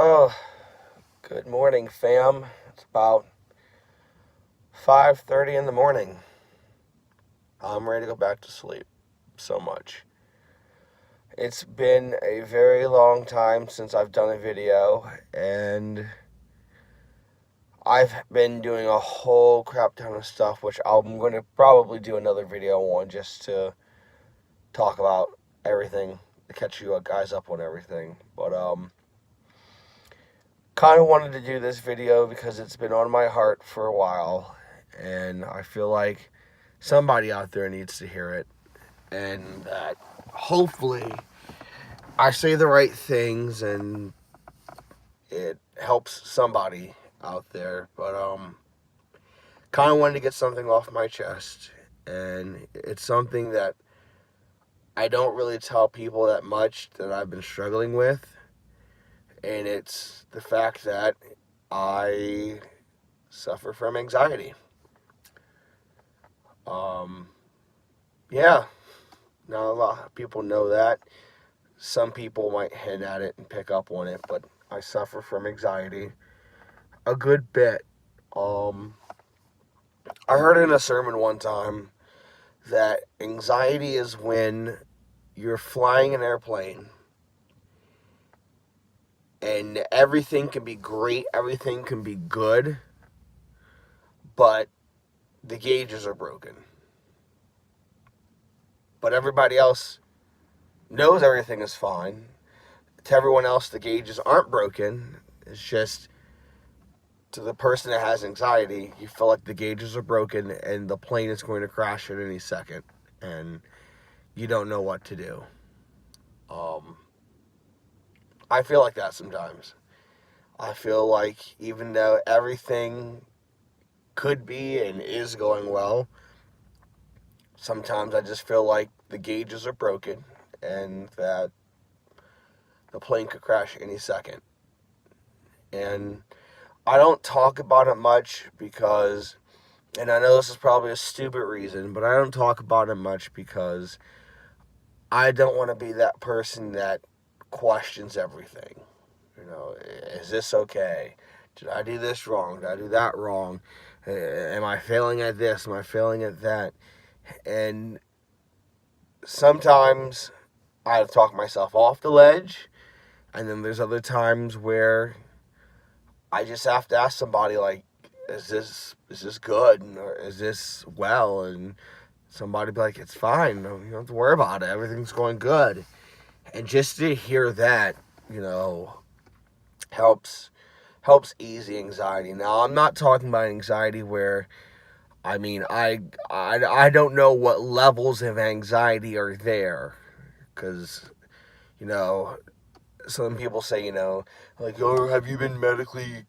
Oh, good morning, fam. It's about 5:30 in the morning. I'm ready to go back to sleep. So much. It's been a very long time since I've done a video, and I've been doing a whole crap ton of stuff, which I'm going to probably do another video on just to talk about everything, to catch you guys up on everything. But kind of wanted to do this video because it's been on my heart for a while, and I feel like somebody out there needs to hear it, and that hopefully I say the right things and it helps somebody out there. But kind of wanted to get something off my chest, and it's something that I don't really tell people that much that I've been struggling with, and it's the fact that I suffer from anxiety. Um, yeah, not a lot of people know that. Some people might hint at it and pick up on it, but I suffer from anxiety a good bit. Um, I heard in a sermon one time that anxiety is when you're flying an airplane and everything can be great, everything can be good, but the gauges are broken. But everybody else knows everything is fine. To everyone else, the gauges aren't broken. It's just to the person that has anxiety, you feel like the gauges are broken and the plane is going to crash at any second, and you don't know what to do. Um, I feel like that sometimes. I feel like even though everything could be and is going well, sometimes I just feel like the gauges are broken and that the plane could crash any second. And I don't talk about it much because, and I know this is probably a stupid reason, but I don't talk about it much because I don't want to be that person that questions everything. Is this okay? Did I do this wrong? Did I do that wrong? Am I failing at this? Am I failing at that? And sometimes I talk myself off the ledge, and then there's other times where I just have to ask somebody like, is this good, or is this well? And somebody be like, it's fine. You don't have to worry about it. Everything's going good. And just to hear that, you know, helps ease the anxiety. Now, I'm not talking about anxiety where, I mean, I don't know what levels of anxiety are there, because, you know, some people say, like, oh, have you been medically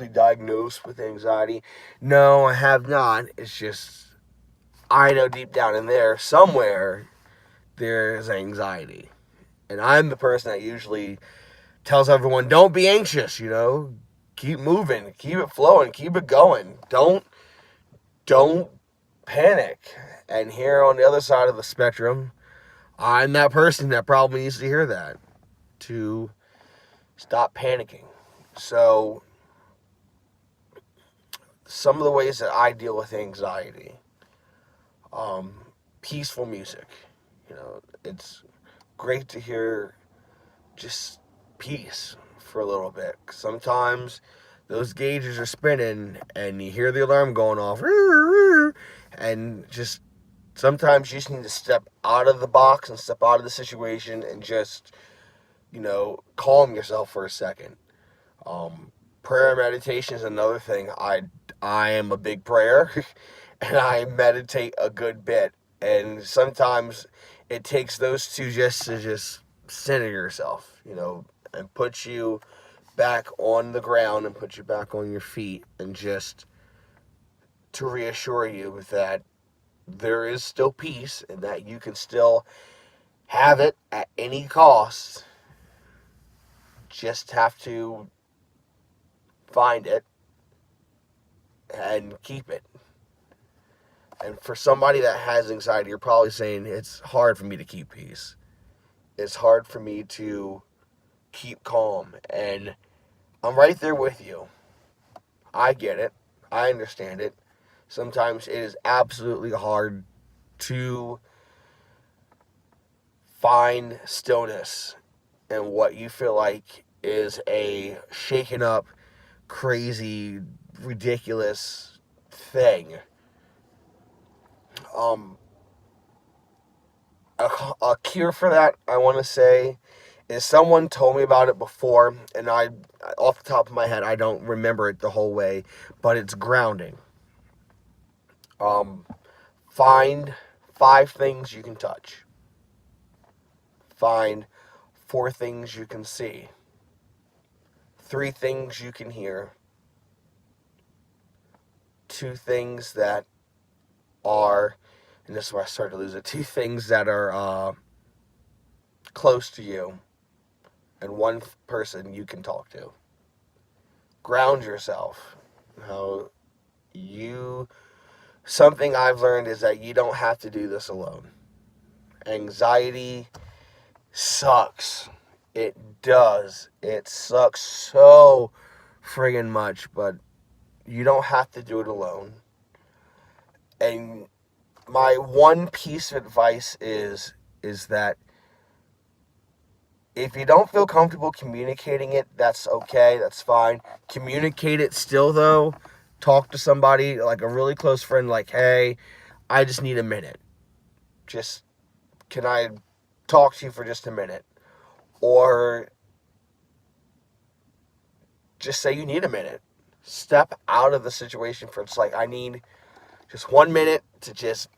diagnosed with anxiety? No, I have not. It's just, I know deep down in there, somewhere, there's anxiety. And I'm the person that usually tells everyone, don't be anxious, keep moving, keep it flowing, keep it going. Don't panic. And here on the other side of the spectrum, I'm that person that probably needs to hear that, to stop panicking. So, some of the ways that I deal with anxiety, um, peaceful music. It's great to hear just peace for a little bit. Sometimes those gauges are spinning and you hear the alarm going off, and just sometimes you just need to step out of the box and step out of the situation and just, calm yourself for a second. Um, Prayer and meditation is another thing. I am a big prayer, and I meditate a good bit. And sometimes it takes those two just to just center yourself, and put you back on the ground and put you back on your feet, and just to reassure you that there is still peace and that you can still have it at any cost. Just have to find it and keep it. And for somebody that has anxiety, you're probably saying, it's hard for me to keep peace. It's hard for me to keep calm. And I'm right there with you. I get it. I understand it. Sometimes it is absolutely hard to find stillness in what you feel like is a shaken up, crazy, ridiculous thing. Um, a cure for that, I want to say, is someone told me about it before, and off the top of my head, I don't remember it the whole way, but it's grounding. Um, find 5 things you can touch. Find 4 things you can see. 3 things you can hear. 2 things that are, and this is where I started to lose it, 2 things that are close to you, and 1 person you can talk to. Ground yourself. How you Something I've learned is that you don't have to do this alone. Anxiety sucks. It does. It sucks so friggin' much, but you don't have to do it alone. And my one piece of advice is that if you don't feel comfortable communicating it, that's okay, that's fine. Communicate it still, though. Talk to somebody, like a really close friend, like, hey, I just need a minute. Just, can I talk to you for just a minute? Or just say you need a minute. Step out of the situation for, it's like, I need just 1 minute to just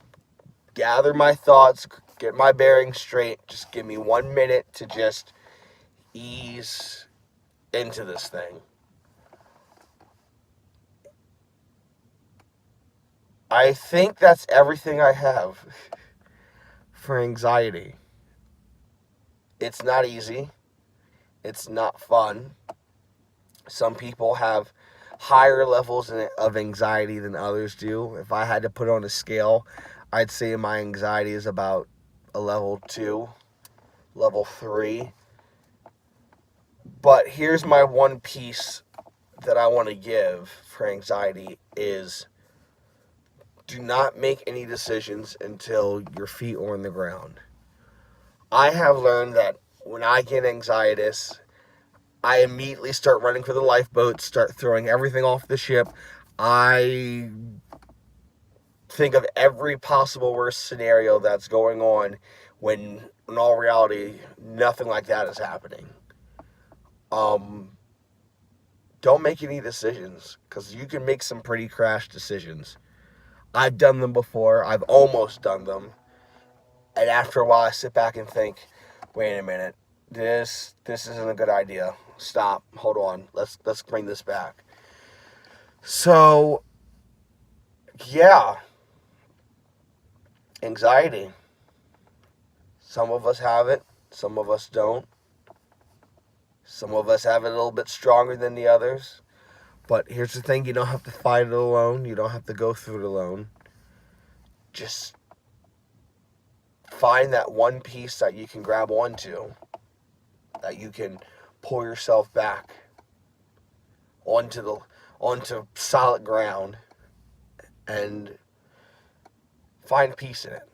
gather my thoughts, get my bearings straight. Just give me 1 minute to just ease into this thing. I think that's everything I have for anxiety. It's not easy. It's not fun. Some people have higher levels of anxiety than others do. If I had to put on a scale, I'd say my anxiety is about a level 2, level 3. But here's my one piece that I want to give for anxiety is, do not make any decisions until your feet are on the ground. I have learned that when I get anxietous, I immediately start running for the lifeboat, start throwing everything off the ship. I think of every possible worst scenario that's going on when in all reality, nothing like that is happening. Don't make any decisions, because you can make some pretty crash decisions. I've done them before. I've almost done them. And after a while, I sit back and think, wait a minute, this isn't a good idea. Stop. Hold on. Let's bring this back. So, yeah, anxiety. Some of us have it. Some of us don't. Some of us have it a little bit stronger than the others. But here's the thing, you don't have to fight it alone. You don't have to go through it alone. Just find that one piece that you can grab onto, that you can pull yourself back onto solid ground, and find peace in it.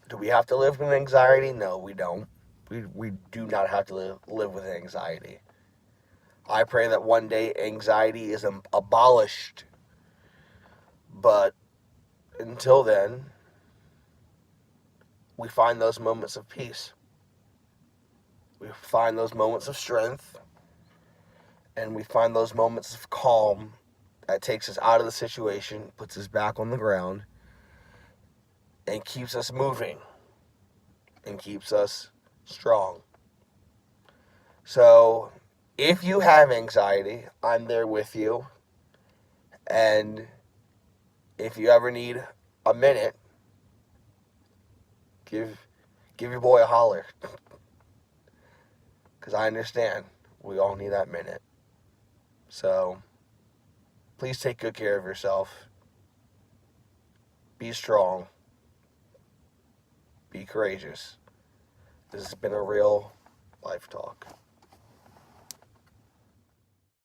Do we have to live with anxiety? No, we don't. We do not have to live with anxiety. I pray that one day anxiety is abolished. But until then, we find those moments of peace. We find those moments of strength. And we find those moments of calm that takes us out of the situation, puts us back on the ground, and keeps us moving, and keeps us strong. So, if you have anxiety, I'm there with you. And if you ever need a minute, give your boy a holler. Because I understand we all need that minute. So, please take good care of yourself. Be strong. Be courageous. This has been a real life talk.